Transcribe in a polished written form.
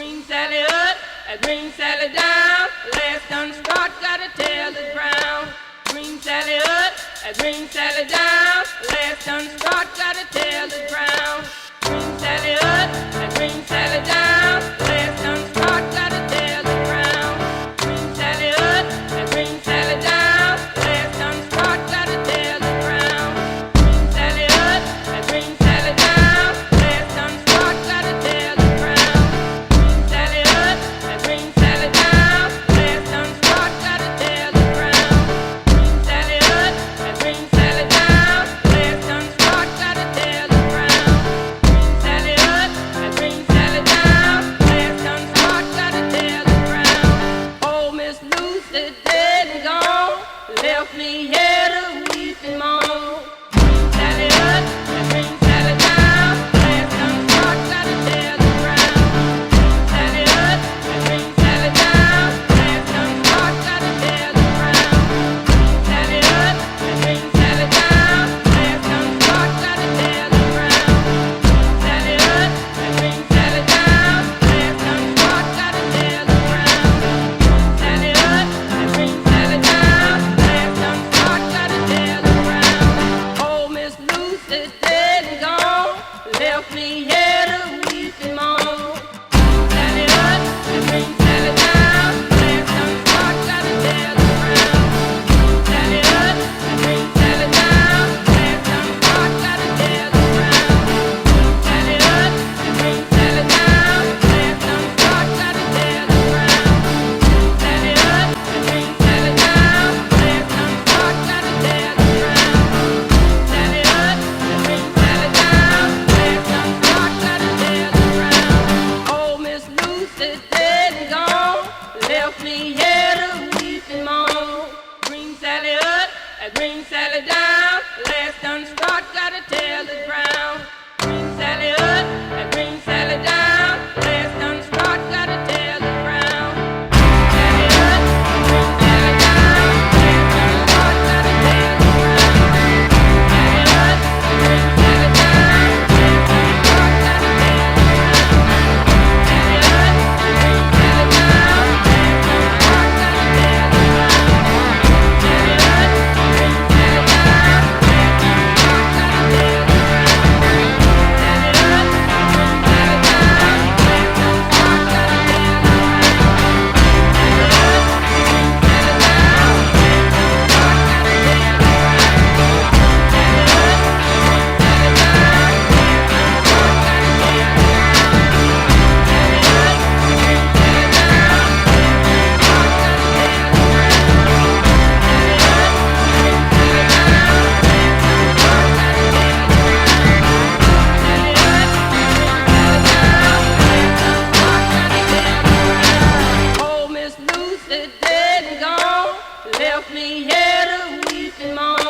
Green Sally up, Green Sally down. Last done start, gotta tell the ground. Green Sally up, Green Sally down. Last done start, gotta tell the ground. Green Sally up, Green Sally down. Last done start, gotta tell the ground. Green Sally up, Green Sally down. Last done start, gotta tell the ground. Green Sally up, Green Sally down. Last done start, gotta tell the ground. Green Sally up, Green Sally down. Last done start, gotta tell the ground. Green Sally up, Green Sally down. Last done start, gotta tell the ground. Green Sally up, Green Sally down. Last done start, gotta tell the ground. Oh, Miss Lucy dead and gone, left me here to weep and moan. Green Sally up, Green Sally down. Last done start, gotta tell the ground. Green Sally up, Green Sally down. Last done start, gotta tell the ground. Green Sally up, Green Sally down. Last done start, gotta tell the ground. Green Sally up, Green Sally down. Last done start, gotta tell the ground. Green Sally up, Green Sally down. Last done start, gotta tell the ground. Oh, Miss Lucy dead and gone, left me here to weep and moan. Green Sally up, Green Sally down. Last done start, gotta tell the ground. Green Sally up, Green Sally down. Last done start, gotta tell the ground. Green Sally up, Green Sally down. Last done start, gotta tell the ground. Green Sally up, Green Sally down. Last done start, gotta tell the ground. Green Sally up, Green Sally down. Last done start, gotta tell the ground. Oh, Miss Lucy dead and gone, left me here to weep and moan. Green Sally up, Green Sally down. Last done start, gotta tell the ground. Green Sally up, Green Sally down. Last done start, gotta tell the ground. Green Sally up, Green Sally down. Last done start, gotta tell the ground. Green Sally up, Green Sally down. Last done start, gotta tell the ground. Green Sally up, Green Sally down. Last done start, gotta tell the ground. Green Sally up, Green Sally down. Last done start, gotta tell the ground. Green Sally up, Green Sally down. Last done start, gotta tell the ground. Green Sally up, Green Sally down. Last done start, gotta tell the ground. Green Sally up, Green Sally down. Last done start, gotta tell the ground. Green Sally up, Green Sally down. Last done start, gotta tell the ground. Green Sally up, Green Sally down. Last done start, gotta tell the ground. Sally up, Green Sally down. Last done start, gotta tell the ground. Oh, Miss Lucy dead and gone, left me here to weep and moan.